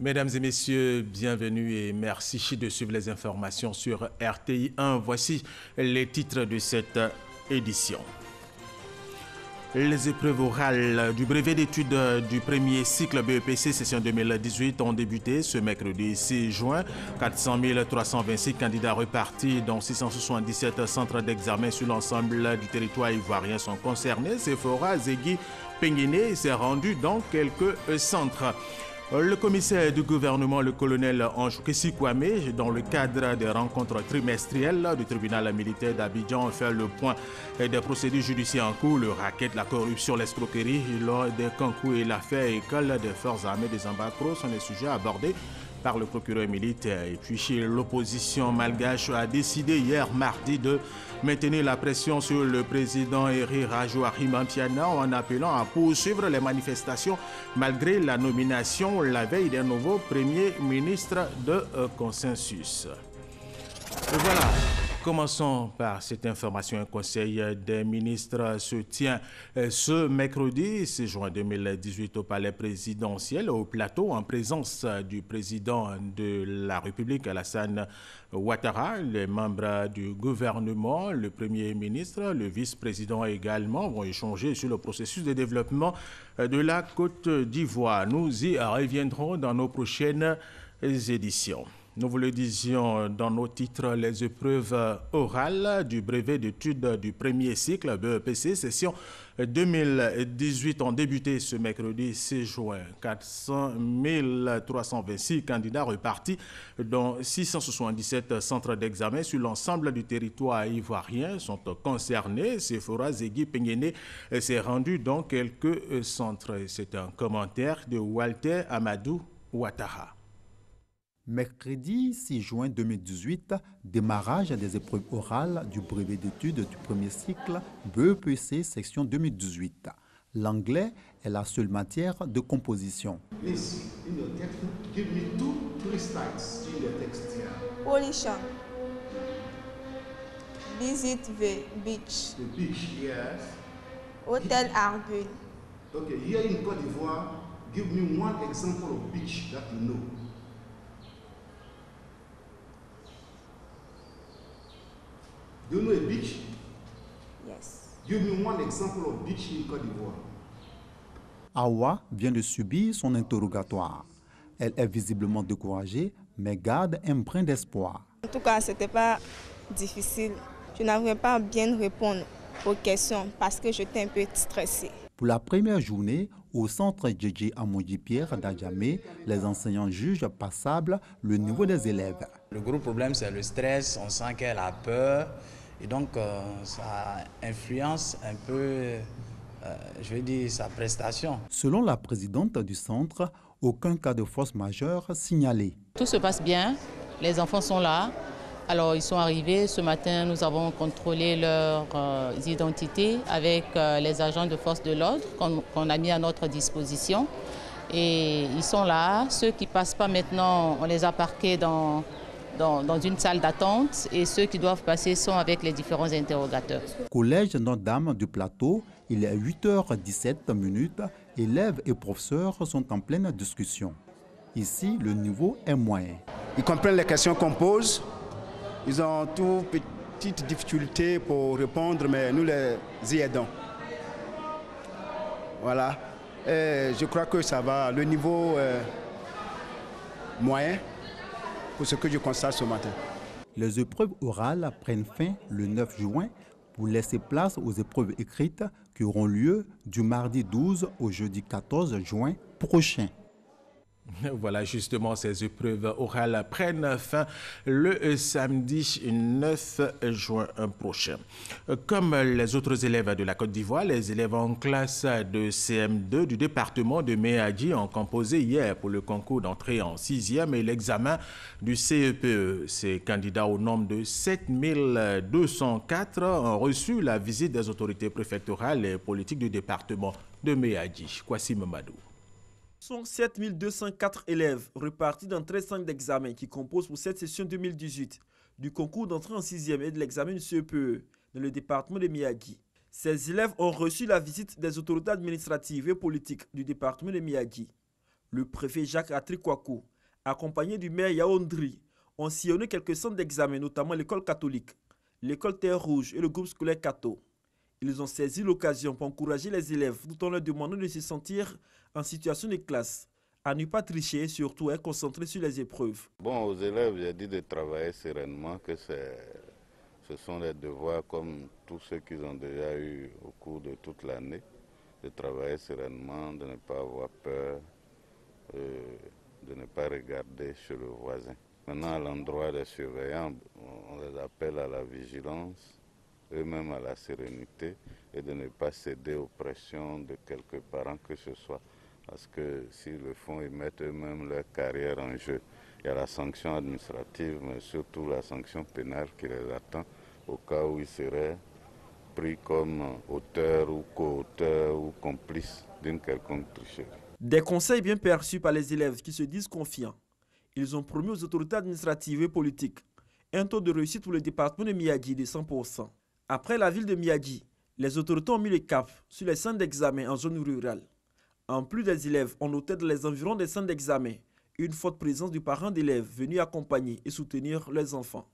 Mesdames et messieurs, bienvenue et merci de suivre les informations sur RTI 1. Voici les titres de cette édition. Les épreuves orales du brevet d'études du premier cycle BEPC session 2018 ont débuté ce mercredi 6 juin. 400 326 candidats repartis, dont 677 centres d'examen sur l'ensemble du territoire ivoirien sont concernés. Sephora Zegui Penguiné s'est rendu dans quelques centres. Le commissaire du gouvernement, le colonel Ange Kessi Kwame, dans le cadre des rencontres trimestrielles du tribunal militaire d'Abidjan, fait le point des procédures judiciaires en cours, le racket, la corruption, l'escroquerie lors des concours et l'affaire école des forces armées des Ambacro sont les sujets abordés par le procureur militaire. Et puis chez l'opposition malgache a décidé hier mardi de maintenir la pression sur le président Eri Rajouari Mampiana en appelant à poursuivre les manifestations malgré la nomination la veille d'un nouveau premier ministre de consensus. Et voilà. Commençons par cette information. Un conseil des ministres se tient ce mercredi 6 juin 2018 au palais présidentiel au plateau en présence du président de la République Alassane Ouattara, les membres du gouvernement, le premier ministre, le vice-président également vont échanger sur le processus de développement de la Côte d'Ivoire. Nous y reviendrons dans nos prochaines éditions. Nous vous le disions dans nos titres, les épreuves orales du brevet d'études du premier cycle BEPC session 2018 ont débuté ce mercredi 6 juin. 400 326 candidats repartis, dont 677 centres d'examen sur l'ensemble du territoire ivoirien sont concernés. Sephora Zegui Penguiné s'est rendu dans quelques centres. C'est un commentaire de Walter Amadou Ouattara. Mercredi 6 juin 2018, démarrage des épreuves orales du brevet d'études du premier cycle BEPC section 2018. L'anglais est la seule matière de composition. Polishan. Visit the beach. The beach, yes. Hôtel Argul. Okay, here in Côte d'Ivoire, give me one example of beach that you know. Do you know a beach? Yes. Give me one example of beach in Côte d'Ivoire. Awa vient de subir son interrogatoire. Elle est visiblement découragée, mais garde un brin d'espoir. En tout cas, ce n'était pas difficile. Je n'arrivais pas à bien répondre aux questions parce que j'étais un peu stressée. Pour la première journée, au centre Djedje Amodji-Pierre d'Adjamé, les enseignants jugent passable le niveau des élèves. Le gros problème, c'est le stress. On sent qu'elle a peur. Et donc, ça influence un peu, je veux dire, sa prestation. Selon la présidente du centre, aucun cas de force majeure signalé. Tout se passe bien. Les enfants sont là. Alors, ils sont arrivés. Ce matin, nous avons contrôlé leurs identités avec les agents de force de l'ordre qu'on a mis à notre disposition. Et ils sont là. Ceux qui ne passent pas maintenant, on les a parqués dans une salle d'attente. Et ceux qui doivent passer sont avec les différents interrogateurs. Collège Notre-Dame du Plateau, il est 8h17. Élèves et professeurs sont en pleine discussion. Ici, le niveau est moyen. Ils comprennent les questions qu'on pose. Ils ont toutes petites difficultés pour répondre, mais nous les y aidons. Voilà. Et je crois que ça va. Le niveau moyen, pour ce que je constate ce matin. Les épreuves orales prennent fin le 9 juin pour laisser place aux épreuves écrites qui auront lieu du mardi 12 au jeudi 14 juin prochain. Voilà, justement, ces épreuves orales prennent fin le samedi 9 juin prochain. Comme les autres élèves de la Côte d'Ivoire, les élèves en classe de CM2 du département de Méadji ont composé hier pour le concours d'entrée en 6e et l'examen du CEPE. Ces candidats au nombre de 7204 ont reçu la visite des autorités préfectorales et politiques du département de Méadji. Kwasi Mamadou. Sont 7204 élèves repartis dans 13 centres d'examen qui composent pour cette session 2018 du concours d'entrée en 6e et de l'examen du CEPE dans le département de Méadji. Ces élèves ont reçu la visite des autorités administratives et politiques du département de Méadji. Le préfet Jacques Atrikwaku, accompagné du maire Yaondri, ont sillonné quelques centres d'examen, notamment l'école catholique, l'école Terre Rouge et le groupe scolaire Cato. Ils ont saisi l'occasion pour encourager les élèves tout en leur demandant de se sentir en situation de classe, à ne pas tricher et surtout à être concentrés sur les épreuves. Bon, aux élèves, j'ai dit de travailler sereinement, que ce sont des devoirs comme tous ceux qu'ils ont déjà eu au cours de toute l'année, de travailler sereinement, de ne pas avoir peur, de ne pas regarder chez le voisin. Maintenant, à l'endroit des surveillants, on les appelle à la vigilance, eux-mêmes à la sérénité, et de ne pas céder aux pressions de quelques parents que ce soit. Parce que s'ils le font, ils mettent eux-mêmes leur carrière en jeu. Il y a la sanction administrative, mais surtout la sanction pénale qui les attend au cas où ils seraient pris comme auteurs ou co-auteurs ou complices d'une quelconque tricherie. Des conseils bien perçus par les élèves qui se disent confiants. Ils ont promis aux autorités administratives et politiques un taux de réussite pour le département de Miyagi de 100%. Après la ville de Miyagi, les autorités ont mis le cap sur les centres d'examen en zone rurale. En plus des élèves, on notait dans les environs des centres d'examen une forte présence de parents d'élèves venus accompagner et soutenir leurs enfants.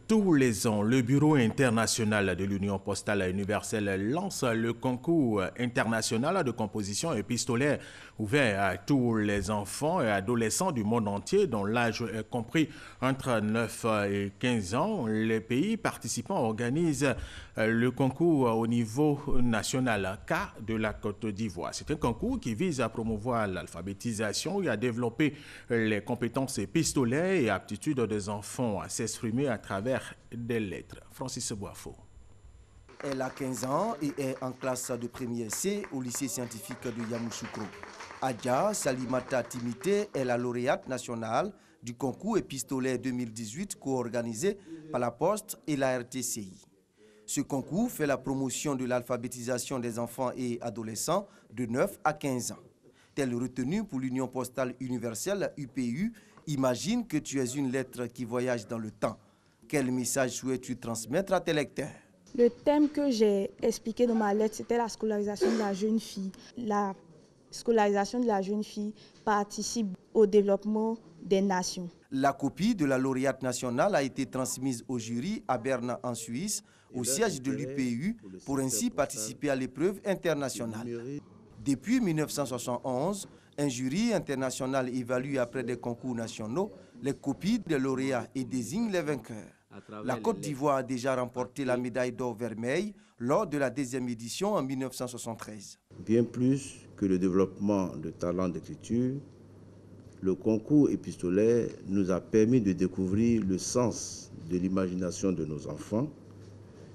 Tous les ans, le Bureau international de l'Union postale universelle lance le concours international de composition épistolaire ouvert à tous les enfants et adolescents du monde entier dont l'âge est compris entre 9 et 15 ans. Les pays participants organisent le concours au niveau national, cas de la Côte d'Ivoire. C'est un concours qui vise à promouvoir l'alphabétisation et à développer les compétences épistolaires et aptitudes des enfants à s'exprimer à travers des lettres. Francis Boafo. Elle a 15 ans et est en classe de première C au lycée scientifique de Yamoussoukro. Adja Salimata Timité est la lauréate nationale du concours épistolaire 2018 co-organisé par la Poste et la RTCI. Ce concours fait la promotion de l'alphabétisation des enfants et adolescents de 9 à 15 ans. Tel retenu pour l'Union postale universelle UPU, imagine que tu es une lettre qui voyage dans le temps. Quel message souhaites-tu transmettre à tes lecteurs? Le thème que j'ai expliqué dans ma lettre, c'était la scolarisation de la jeune fille. La scolarisation de la jeune fille participe au développement des nations. La copie de la lauréate nationale a été transmise au jury à Berne en Suisse, au siège de l'UPU, pour ainsi participer à l'épreuve internationale. Depuis 1971, un jury international évalue après des concours nationaux les copies des lauréats et désigne les vainqueurs. La Côte d'Ivoire a déjà remporté la médaille d'or vermeil lors de la deuxième édition en 1973. Bien plus que le développement de talents d'écriture, le concours épistolaire nous a permis de découvrir le sens de l'imagination de nos enfants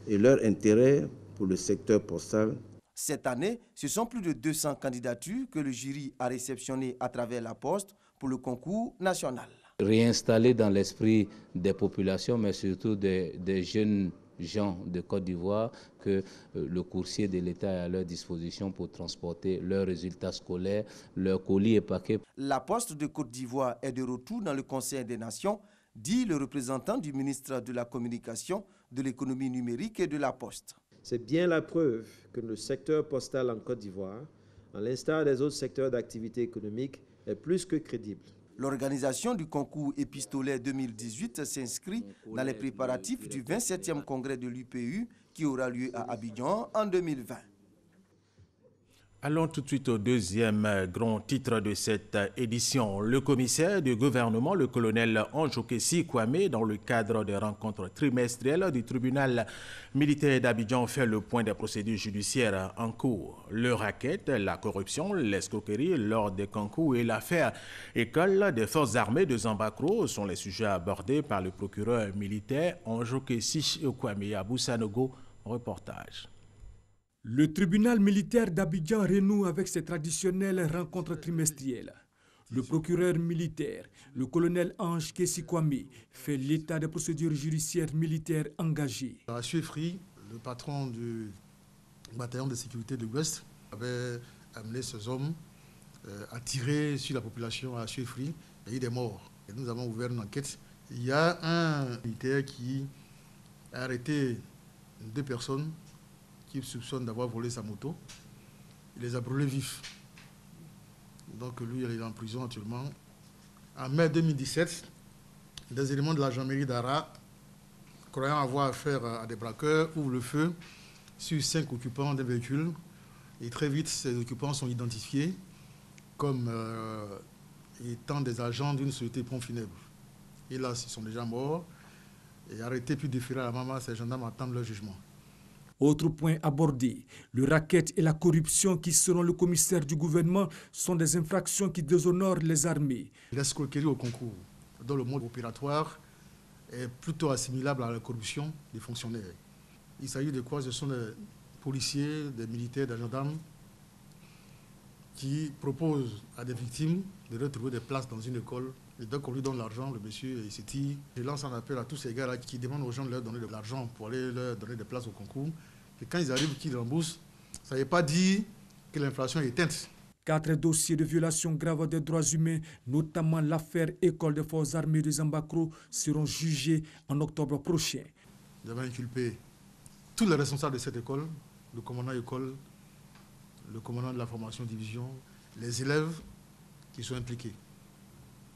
et leur intérêt pour le secteur postal. Cette année, ce sont plus de 200 candidatures que le jury a réceptionnées à travers la Poste pour le concours national. Réinstaller dans l'esprit des populations, mais surtout des jeunes gens de Côte d'Ivoire, que le coursier de l'État est à leur disposition pour transporter leurs résultats scolaires, leurs colis et paquets. La Poste de Côte d'Ivoire est de retour dans le Conseil des Nations, dit le représentant du ministre de la Communication, de l'économie numérique et de la Poste. C'est bien la preuve que le secteur postal en Côte d'Ivoire, à l'instar des autres secteurs d'activité économique, est plus que crédible. L'organisation du concours épistolaire 2018 s'inscrit dans les préparatifs du 27e congrès de l'UPU qui aura lieu à Abidjan en 2020. Allons tout de suite au deuxième grand titre de cette édition. Le commissaire du gouvernement, le colonel Anjokessi Kwame, dans le cadre des rencontres trimestrielles du tribunal militaire d'Abidjan, fait le point des procédures judiciaires en cours. Le racket, la corruption, l'escroquerie lors des concours et l'affaire École des forces armées de Zambakro sont les sujets abordés par le procureur militaire Anjokessi Kwame. Abou Sanogo, reportage. Le tribunal militaire d'Abidjan renoue avec ses traditionnelles rencontres trimestrielles. Le procureur militaire, le colonel Ange Kessi Kwame, fait l'état des procédures judiciaires militaires engagées. À Chouefri, le patron du bataillon de sécurité de l'Ouest avait amené ses hommes à tirer sur la population à Chouefri. Il y a eu des morts. Et nous avons ouvert une enquête. Il y a un militaire qui a arrêté 2 personnes qui soupçonnent d'avoir volé sa moto. Il les a brûlés vifs. Donc lui, il est en prison actuellement. En mai 2017, des éléments de la gendarmerie d'Ara, croyant avoir affaire à des braqueurs, ouvrent le feu sur 5 occupants d'un véhicule. Et très vite, ces occupants sont identifiés comme étant des agents d'une société pont funèbre. Et là, ils sont déjà morts. Et arrêtés puis déférés à la maman, ces gendarmes attendent leur jugement. Autre point abordé, le racket et la corruption qui, selon le commissaire du gouvernement, sont des infractions qui déshonorent les armées. L'escroquerie au concours, dans le mode opératoire, est plutôt assimilable à la corruption des fonctionnaires. Il s'agit de quoi? Ce sont des policiers, des militaires, des gendarmes qui proposent à des victimes de retrouver des places dans une école. Et donc on lui donne l'argent, le monsieur il se tire. Je lance un appel à tous ces gars-là qui demandent aux gens de leur donner de l'argent pour aller leur donner des places au concours. Et quand ils arrivent, qu'ils remboursent, ça ne veut pas dire que l'inflation est éteinte. 4 dossiers de violation grave des droits humains, notamment l'affaire École des forces armées de Zambakro, seront jugés en octobre prochain. Nous avons inculpé tous les responsables de cette école, le commandant école, le commandant de la formation division, les élèves qui sont impliqués.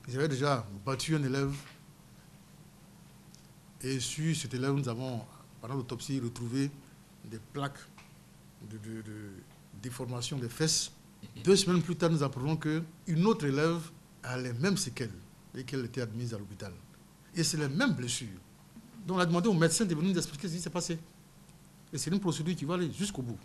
Ils avaient déjà battu un élève et sur cet élève, nous avons, pendant l'autopsie, retrouvé des plaques de déformation des fesses. 2 semaines plus tard, nous apprenons qu'une autre élève a les mêmes séquelles et qu'elle était admise à l'hôpital. Et c'est les mêmes blessures. Donc on a demandé au médecin de venir nous expliquer ce qui s'est passé. Et c'est une procédure qui va aller jusqu'au bout.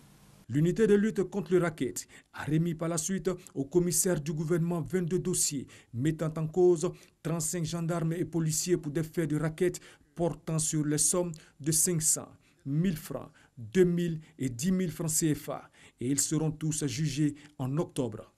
L'unité de lutte contre le racket a remis par la suite au commissaire du gouvernement 22 dossiers mettant en cause 35 gendarmes et policiers pour des faits de racket portant sur les sommes de 500, 1000 francs, 2000 et 10 000 francs CFA. Et ils seront tous jugés en octobre.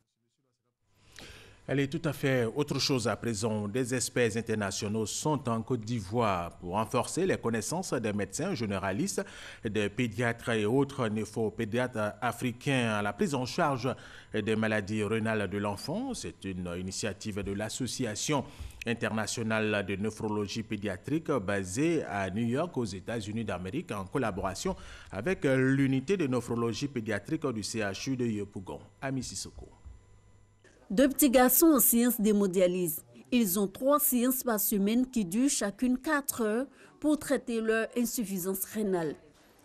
Elle est tout à fait autre chose à présent. Des experts internationaux sont en Côte d'Ivoire pour renforcer les connaissances des médecins généralistes, des pédiatres et autres néphropédiatres africains à la prise en charge des maladies rénales de l'enfant. C'est une initiative de l'Association internationale de néphrologie pédiatrique basée à New York aux États-Unis d'Amérique en collaboration avec l'unité de néphrologie pédiatrique du CHU de Yopougon. Ami Sissoko. 2 petits garçons en séance d'hémodialyse. Ils ont 3 séances par semaine qui durent chacune 4 heures pour traiter leur insuffisance rénale.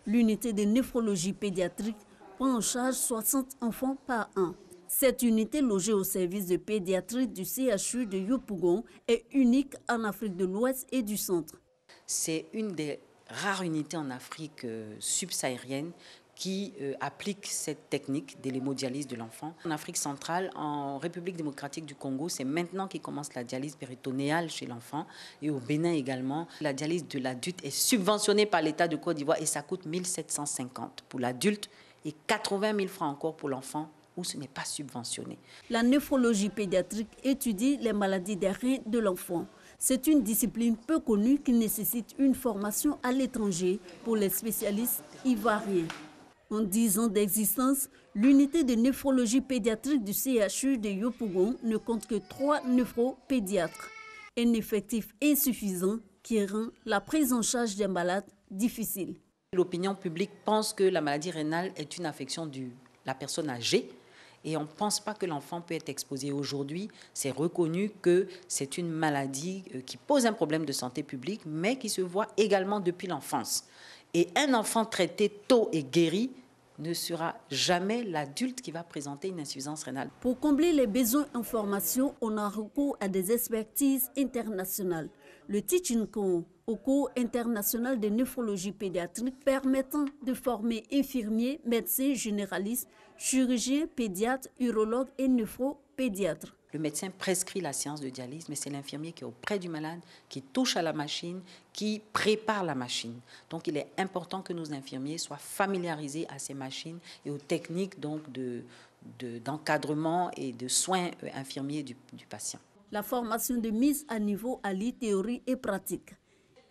L'unité de néphrologie pédiatrique prend en charge 60 enfants par an. Cette unité logée au service de pédiatrie du CHU de Yopougon est unique en Afrique de l'Ouest et du Centre. C'est une des rares unités en Afrique subsaharienne qui applique cette technique de l'hémodialyse de l'enfant. En Afrique centrale, en République démocratique du Congo, c'est maintenant qu'il commence la dialyse péritonéale chez l'enfant. Et au Bénin également, la dialyse de l'adulte est subventionnée par l'État de Côte d'Ivoire et ça coûte 1 750 pour l'adulte et 80 000 francs encore pour l'enfant où ce n'est pas subventionné. La néphrologie pédiatrique étudie les maladies des reins de l'enfant. C'est une discipline peu connue qui nécessite une formation à l'étranger pour les spécialistes ivoiriens. En 10 ans d'existence, l'unité de néphrologie pédiatrique du CHU de Yopougon ne compte que 3 néphropédiatres. Un effectif insuffisant qui rend la prise en charge des malades difficile. L'opinion publique pense que la maladie rénale est une affection de la personne âgée et on ne pense pas que l'enfant peut être exposé. Aujourd'hui, c'est reconnu que c'est une maladie qui pose un problème de santé publique, mais qui se voit également depuis l'enfance. Et un enfant traité tôt et guéri ne sera jamais l'adulte qui va présenter une insuffisance rénale. Pour combler les besoins en formation, on a recours à des expertises internationales. Le Tichinko, au cours international de néphrologie pédiatrique, permettant de former infirmiers, médecins généralistes, chirurgiens, pédiatres, urologues et néphropédiatres. Le médecin prescrit la séance de dialyse, mais c'est l'infirmier qui est auprès du malade, qui touche à la machine, qui prépare la machine. Donc, il est important que nos infirmiers soient familiarisés à ces machines et aux techniques d'encadrement et de soins infirmiers du patient. La formation de mise à niveau allie théorie et pratique.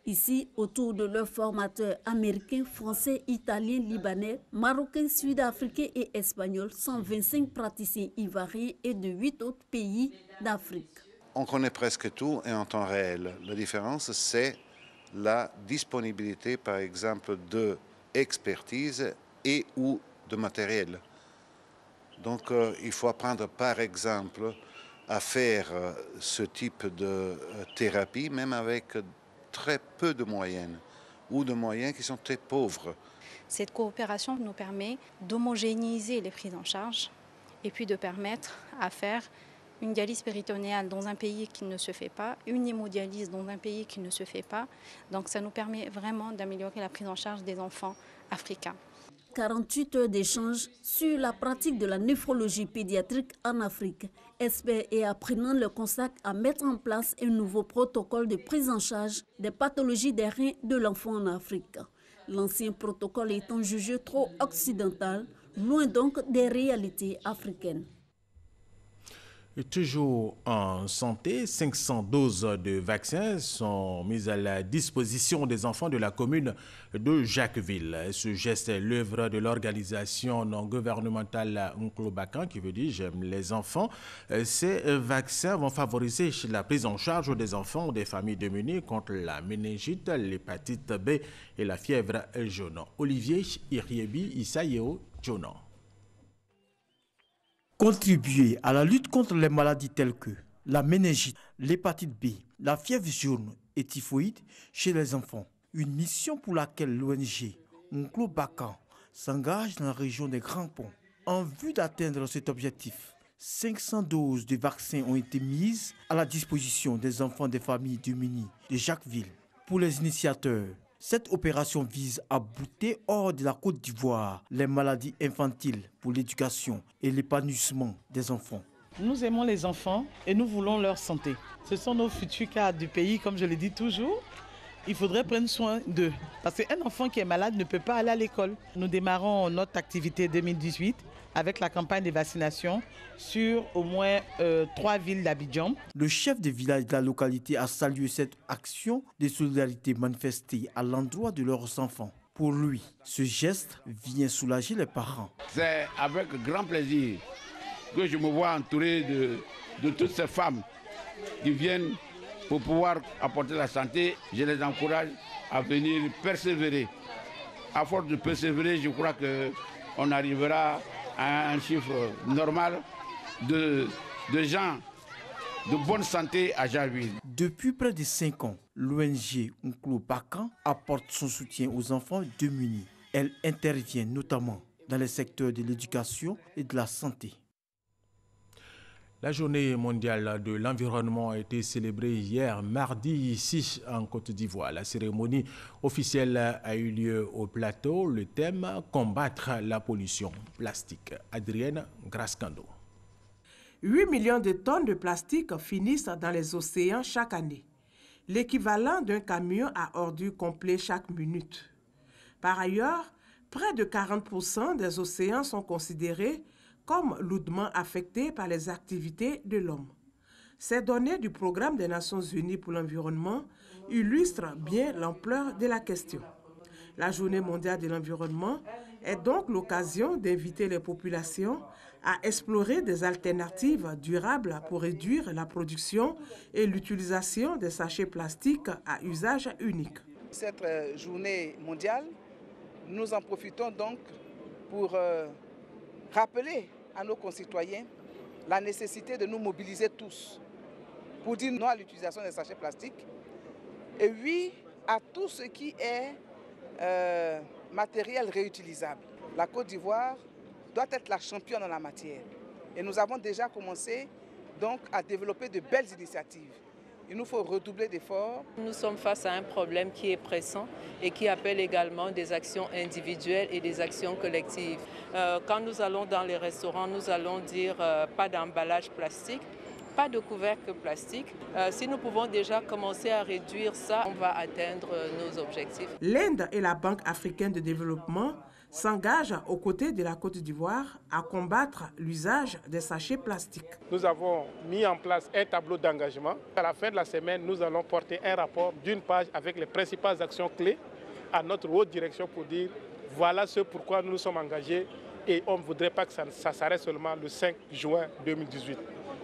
Ici, autour de leurs formateurs américains, français, italiens, libanais, marocains, sud-africains et espagnols, 125 praticiens ivoiriens et de 8 autres pays d'Afrique. On connaît presque tout et en temps réel. La différence, c'est la disponibilité, par exemple, d'expertise et ou de matériel. Donc il faut apprendre par exemple à faire ce type de thérapie, même avec très peu de moyens ou de moyens qui sont très pauvres. Cette coopération nous permet d'homogénéiser les prises en charge et puis de permettre à faire une dialyse péritonéale dans un pays qui ne se fait pas, une hémodialyse dans un pays qui ne se fait pas. Donc ça nous permet vraiment d'améliorer la prise en charge des enfants africains. 48 heures d'échange sur la pratique de la néphrologie pédiatrique en Afrique. Experts et apprenants le consacrent à mettre en place un nouveau protocole de prise en charge des pathologies des reins de l'enfant en Afrique. L'ancien protocole étant jugé trop occidental, loin donc des réalités africaines. Et toujours en santé, 500 doses de vaccins sont mises à la disposition des enfants de la commune de Jacquesville. Ce geste est l'œuvre de l'organisation non gouvernementale Nklobakan, qui veut dire j'aime les enfants. Ces vaccins vont favoriser la prise en charge des enfants ou des familles démunies contre la méningite, l'hépatite B et la fièvre jaune. Olivier Iriebi Isayeo Jonan. Contribuer à la lutte contre les maladies telles que la méningite, l'hépatite B, la fièvre jaune et typhoïde chez les enfants. Une mission pour laquelle l'ONG Nklobakan s'engage dans la région des Grands Ponts. En vue d'atteindre cet objectif, 500 doses de vaccins ont été mises à la disposition des enfants des familles démunies de Jacquesville. Pour les initiateurs, cette opération vise à bouter hors de la Côte d'Ivoire les maladies infantiles pour l'éducation et l'épanouissement des enfants. Nous aimons les enfants et nous voulons leur santé. Ce sont nos futurs cadres du pays, comme je le dis toujours. Il faudrait prendre soin d'eux. Parce qu'un enfant qui est malade ne peut pas aller à l'école. Nous démarrons notre activité 2018 avec la campagne de vaccination sur au moins 3 villes d'Abidjan. Le chef de village de la localité a salué cette action de solidarité manifestée à l'endroit de leurs enfants. Pour lui, ce geste vient soulager les parents. C'est avec grand plaisir que je me vois entouré de toutes ces femmes qui viennent pour pouvoir apporter la santé. Je les encourage à venir persévérer. À force de persévérer, je crois qu'on arrivera à un chiffre normal de gens de bonne santé à Jacquesville. Depuis près de 5 ans, l'ONG Nklobakan apporte son soutien aux enfants démunis. Elle intervient notamment dans les secteurs de l'éducation et de la santé. La journée mondiale de l'environnement a été célébrée hier mardi ici en Côte d'Ivoire. La cérémonie officielle a eu lieu au plateau. Le thème « Combattre la pollution plastique ». Adrienne Grascando. 8 millions de tonnes de plastique finissent dans les océans chaque année, l'équivalent d'un camion à ordures complet chaque minute. Par ailleurs, près de 40% des océans sont considérés comme lourdement affectés par les activités de l'homme. Ces données du Programme des Nations Unies pour l'environnement illustrent bien l'ampleur de la question. La Journée mondiale de l'environnement est donc l'occasion d'inviter les populations à explorer des alternatives durables pour réduire la production et l'utilisation des sachets plastiques à usage unique. Cette journée mondiale, nous en profitons donc pour rappeler à nos concitoyens la nécessité de nous mobiliser tous pour dire non à l'utilisation des sachets plastiques et oui à tout ce qui est matériel réutilisable. La Côte d'Ivoire doit être la championne en la matière et nous avons déjà commencé donc à développer de belles initiatives. Il nous faut redoubler d'efforts. Nous sommes face à un problème qui est pressant et qui appelle également des actions individuelles et des actions collectives. Quand nous allons dans les restaurants, nous allons dire pas d'emballage plastique, pas de couvercle plastique. Si nous pouvons déjà commencer à réduire ça, on va atteindre nos objectifs. L'Inde et la Banque africaine de développement s'engagent aux côtés de la Côte d'Ivoire à combattre l'usage des sachets plastiques. Nous avons mis en place un tableau d'engagement. À la fin de la semaine, nous allons porter un rapport d'une page avec les principales actions clés à notre haute direction pour dire voilà ce pourquoi nous nous sommes engagés et on ne voudrait pas que ça s'arrête seulement le 5 juin 2018,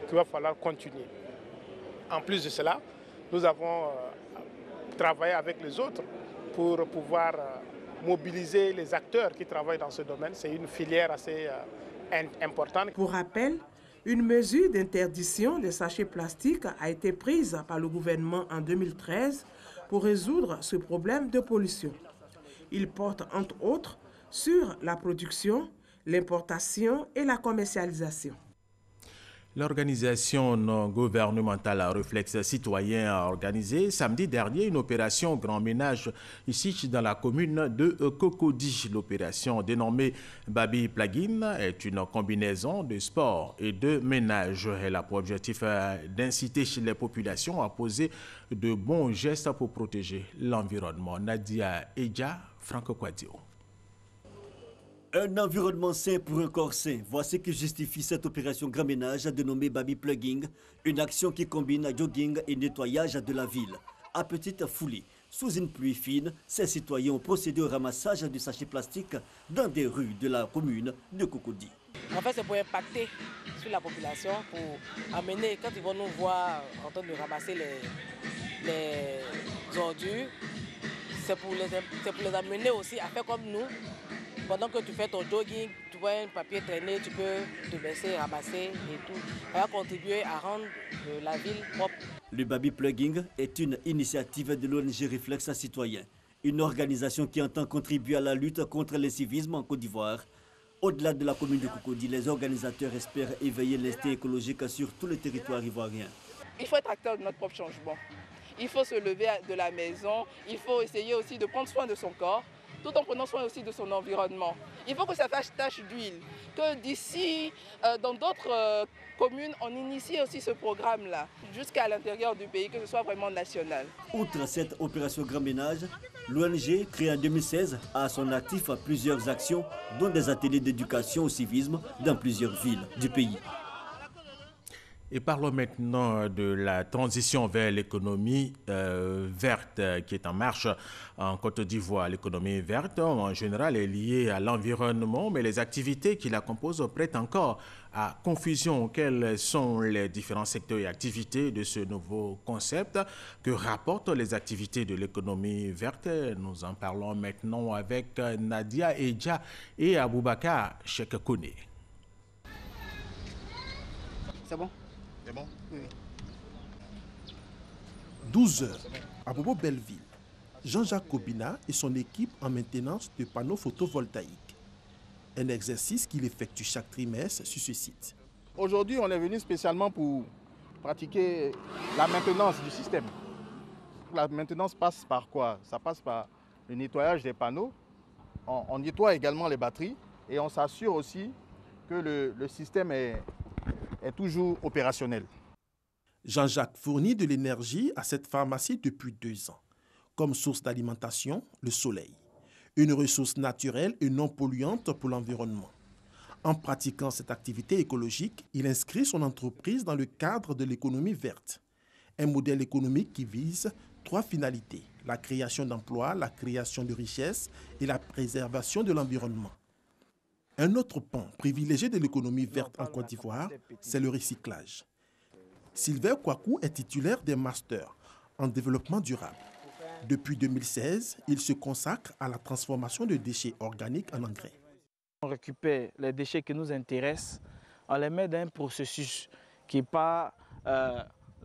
qu'il va falloir continuer. En plus de cela, nous avons travaillé avec les autres pour pouvoir mobiliser les acteurs qui travaillent dans ce domaine. C'est une filière assez importante. Pour rappel, une mesure d'interdiction des sachets plastiques a été prise par le gouvernement en 2013 pour résoudre ce problème de pollution. Il porte entre autres sur la production, l'importation et la commercialisation. L'organisation non gouvernementale Réflexe Citoyen a organisé samedi dernier une opération grand ménage ici dans la commune de Cocody. L'opération dénommée Baby Plugin est une combinaison de sport et de ménage. Elle a pour objectif d'inciter les populations à poser de bons gestes pour protéger l'environnement. Nadia Eja, Franco Quadio. Un environnement sain pour un corps sain. Voici ce qui justifie cette opération grand ménage dénommée Baby Plugging, une action qui combine jogging et nettoyage de la ville. À petite foulée, sous une pluie fine, ces citoyens ont procédé au ramassage de sachets plastiques dans des rues de la commune de Cocody. En fait, c'est pour impacter sur la population, pour amener, quand ils vont nous voir en train de ramasser les ordures, c'est pour les amener aussi à faire comme nous. Pendant que tu fais ton jogging, tu vois un papier traîner, tu peux te baisser, ramasser et tout. Ça va contribuer à rendre la ville propre. Le Baby Plugging est une initiative de l'ONG Réflexe Citoyen, une organisation qui entend contribuer à la lutte contre l'incivisme en Côte d'Ivoire. Au-delà de la commune de Cocody, les organisateurs espèrent éveiller l'instinct écologique sur tout le territoire ivoirien. Il faut être acteur de notre propre changement. Il faut se lever de la maison, il faut essayer aussi de prendre soin de son corps, tout en prenant soin aussi de son environnement. Il faut que ça fasse tache d'huile, que d'ici, dans d'autres communes, on initie aussi ce programme-là, jusqu'à l'intérieur du pays, que ce soit vraiment national. Outre cette opération grand ménage, l'ONG, créée en 2016, a à son actif plusieurs actions, dont des ateliers d'éducation au civisme dans plusieurs villes du pays. Et parlons maintenant de la transition vers l'économie verte qui est en marche en Côte d'Ivoire. L'économie verte, en général, est liée à l'environnement, mais les activités qui la composent prêtent encore à confusion. Quels sont les différents secteurs et activités de ce nouveau concept? Que rapportent les activités de l'économie verte? Nous en parlons maintenant avec Nadia Eja et Aboubakar Chekakone. C'est bon? C'est bon? Oui. 12 heures à Bobo-Belleville. Jean-Jacques Kobina et son équipe en maintenance de panneaux photovoltaïques. Un exercice qu'il effectue chaque trimestre sur ce site. Aujourd'hui, on est venu spécialement pour pratiquer la maintenance du système. La maintenance passe par quoi? Ça passe par le nettoyage des panneaux. On nettoie également les batteries et on s'assure aussi que le système est toujours opérationnel. Jean-Jacques fournit de l'énergie à cette pharmacie depuis 2 ans. Comme source d'alimentation, le soleil. Une ressource naturelle et non polluante pour l'environnement. En pratiquant cette activité écologique, il inscrit son entreprise dans le cadre de l'économie verte. Un modèle économique qui vise 3 finalités. La création d'emplois, la création de richesses et la préservation de l'environnement. Un autre pan privilégié de l'économie verte en Côte d'Ivoire, c'est le recyclage. Sylvain Kouakou est titulaire des masters en développement durable. Depuis 2016, il se consacre à la transformation de déchets organiques en engrais. On récupère les déchets qui nous intéressent, on les met dans un processus qui part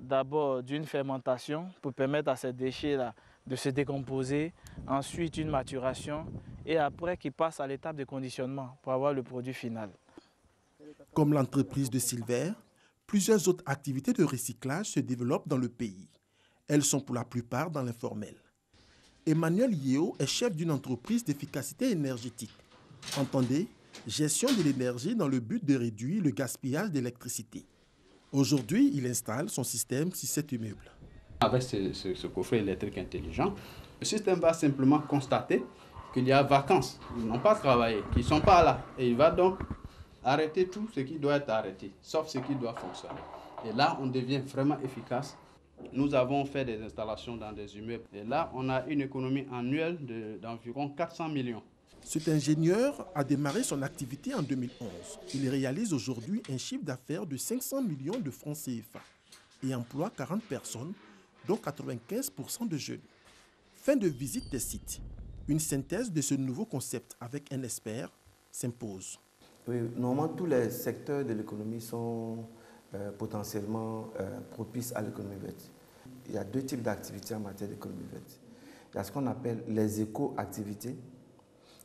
d'abord d'une fermentation pour permettre à ces déchets-là de se décomposer, ensuite une maturation et après qui passe à l'étape de conditionnement pour avoir le produit final. Comme l'entreprise de Silver, plusieurs autres activités de recyclage se développent dans le pays. Elles sont pour la plupart dans l'informel. Emmanuel Yeo est chef d'une entreprise d'efficacité énergétique. Entendez, gestion de l'énergie dans le but de réduire le gaspillage d'électricité. Aujourd'hui, il installe son système sur cet immeuble. Avec ce coffret électrique intelligent, le système va simplement constater qu'il y a vacances, ils n'ont pas travaillé, qu'ils ne sont pas là. Et il va donc arrêter tout ce qui doit être arrêté, sauf ce qui doit fonctionner. Et là, on devient vraiment efficace. Nous avons fait des installations dans des immeubles. Et là, on a une économie annuelle d'environ 400 millions. Cet ingénieur a démarré son activité en 2011. Il réalise aujourd'hui un chiffre d'affaires de 500 millions de francs CFA et emploie 40 personnes, dont 95% de jeunes. Fin de visite des sites. Une synthèse de ce nouveau concept avec un expert s'impose. Oui, normalement, tous les secteurs de l'économie sont potentiellement propices à l'économie verte. Il y a 2 types d'activités en matière d'économie verte. Il y a ce qu'on appelle les éco-activités,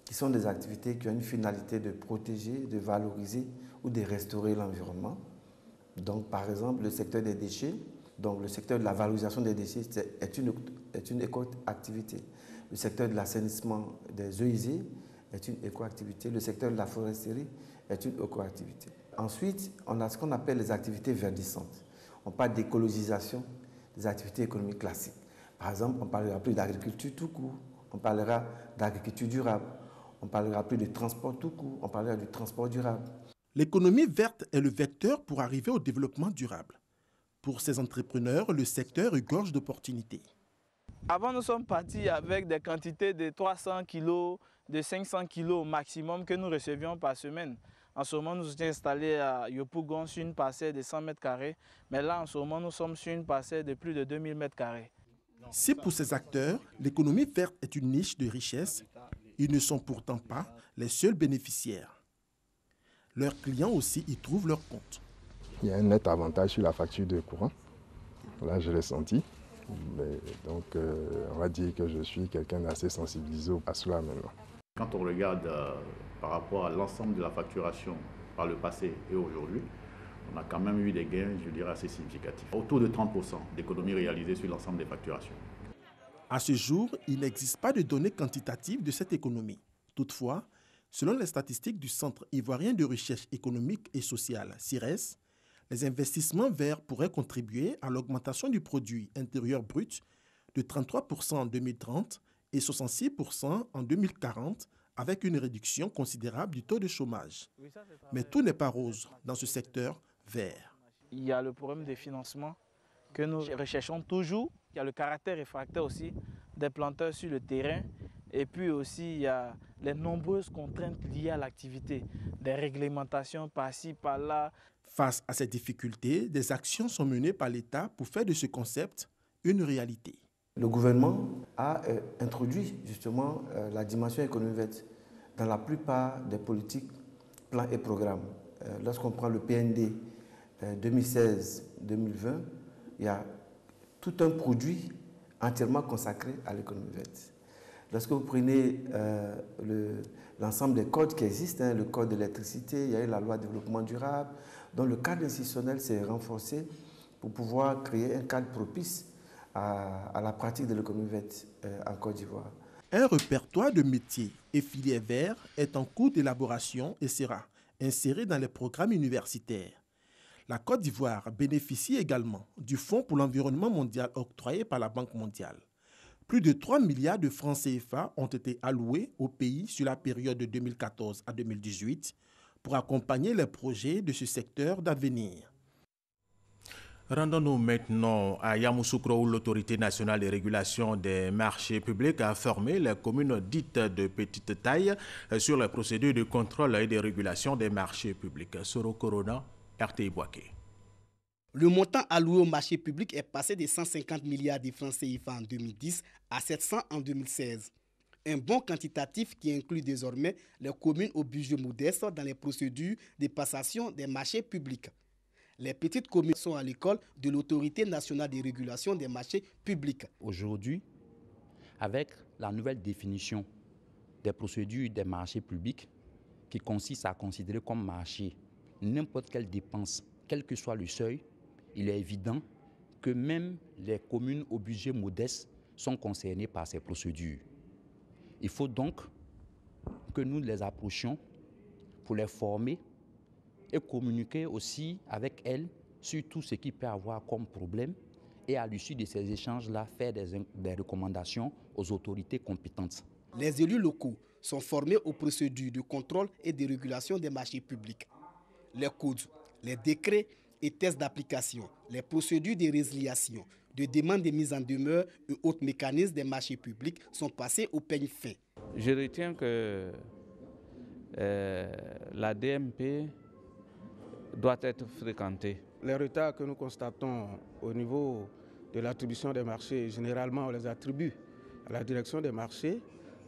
qui sont des activités qui ont une finalité de protéger, de valoriser ou de restaurer l'environnement. Donc, par exemple, le secteur des déchets, donc le secteur de la valorisation des déchets est une éco-activité. Le secteur de l'assainissement des eaux usées est une éco-activité. Le secteur de la foresterie est une éco-activité. Ensuite, on a ce qu'on appelle les activités verdissantes. On parle d'écologisation des activités économiques classiques. Par exemple, on ne parlera plus d'agriculture tout court, on parlera d'agriculture durable, on ne parlera plus de transport tout court, on parlera du transport durable. L'économie verte est le vecteur pour arriver au développement durable. Pour ces entrepreneurs, le secteur regorge d'opportunités. Avant, nous sommes partis avec des quantités de 300 kg, de 500 kg au maximum que nous recevions par semaine. En ce moment, nous sommes installés à Yopougon sur une parcelle de 100 m². Mais là, en ce moment, nous sommes sur une parcelle de plus de 2000 m². Si pour ces acteurs, l'économie verte est une niche de richesse, ils ne sont pourtant pas les seuls bénéficiaires. Leurs clients aussi y trouvent leur compte. Il y a un net avantage sur la facture de courant. Là, je l'ai senti. Mais donc, on va dire que je suis quelqu'un d'assez sensibilisé à cela maintenant. Quand on regarde par rapport à l'ensemble de la facturation par le passé et aujourd'hui, on a quand même eu des gains, je dirais, assez significatifs. Autour de 30% d'économies réalisées sur l'ensemble des facturations. À ce jour, il n'existe pas de données quantitatives de cette économie. Toutefois, selon les statistiques du Centre ivoirien de recherche économique et sociale, CIRES, les investissements verts pourraient contribuer à l'augmentation du produit intérieur brut de 33% en 2030 et 66% en 2040, avec une réduction considérable du taux de chômage. Mais tout n'est pas rose dans ce secteur vert. Il y a le problème des financements que nous recherchons toujours. Il y a le caractère réfractaire aussi des planteurs sur le terrain. Et puis aussi, il y a les nombreuses contraintes liées à l'activité, des réglementations par-ci, par-là. Face à ces difficultés, des actions sont menées par l'État pour faire de ce concept une réalité. Le gouvernement a introduit justement la dimension économique verte dans la plupart des politiques, plans et programmes. Lorsqu'on prend le PND 2016-2020, il y a tout un produit entièrement consacré à l'économie verte. Lorsque vous prenez l'ensemble des codes qui existent, le code de l'électricité, il y a eu la loi de développement durable, dont le cadre institutionnel s'est renforcé pour pouvoir créer un cadre propice à la pratique de l'économie verte en Côte d'Ivoire. Un répertoire de métiers et filières verts est en cours d'élaboration et sera inséré dans les programmes universitaires. La Côte d'Ivoire bénéficie également du Fonds pour l'environnement mondial octroyé par la Banque mondiale. Plus de 3 milliards de francs CFA ont été alloués au pays sur la période de 2014 à 2018 pour accompagner les projets de ce secteur d'avenir. Rendons-nous maintenant à Yamoussoukro où l'autorité nationale de régulation des marchés publics a formé les communes dites de petite taille sur les procédures de contrôle et de régulation des marchés publics. Soro Corona, RTI Boaké. Le montant alloué au marché public est passé de 150 milliards de francs CFA en 2010 à 700 en 2016. Un bon quantitatif qui inclut désormais les communes au budget modeste dans les procédures de passation des marchés publics. Les petites communes sont à l'école de l'autorité nationale de régulation des marchés publics. Aujourd'hui, avec la nouvelle définition des procédures des marchés publics, qui consiste à considérer comme marché n'importe quelle dépense, quel que soit le seuil, il est évident que même les communes au budget modeste sont concernées par ces procédures. Il faut donc que nous les approchions pour les former et communiquer aussi avec elles sur tout ce qui peut avoir comme problème et à l'issue de ces échanges-là, faire des recommandations aux autorités compétentes. Les élus locaux sont formés aux procédures de contrôle et de régulation des marchés publics. Les codes, les décrets et tests d'application, les procédures de résiliation, de demande de mise en demeure et autres mécanismes des marchés publics sont passés au peigne fin. Je retiens que la DMP doit être fréquentée. Les retards que nous constatons au niveau de l'attribution des marchés, généralement on les attribue à la direction des marchés,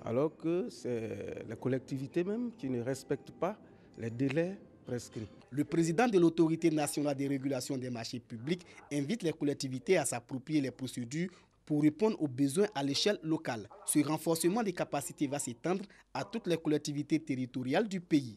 alors que c'est les collectivités même qui ne respectent pas les délais prescrits. Le président de l'Autorité nationale de régulation des marchés publics invite les collectivités à s'approprier les procédures pour répondre aux besoins à l'échelle locale. Ce renforcement des capacités va s'étendre à toutes les collectivités territoriales du pays.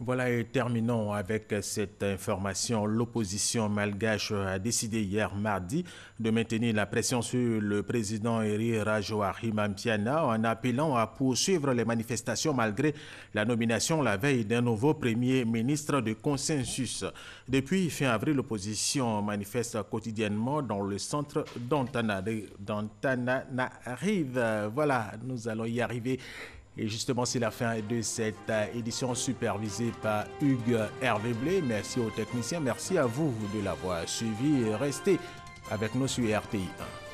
Voilà, et terminons avec cette information. L'opposition malgache a décidé hier mardi de maintenir la pression sur le président Eri Rajoelina en appelant à poursuivre les manifestations malgré la nomination la veille d'un nouveau premier ministre de consensus. Depuis fin avril, l'opposition manifeste quotidiennement dans le centre d'Antananarive. Voilà, nous allons y arriver. Et justement, c'est la fin de cette édition supervisée par Hugues Hervé Blé. Merci aux techniciens, merci à vous de l'avoir suivi. Restez avec nous sur RTI 1.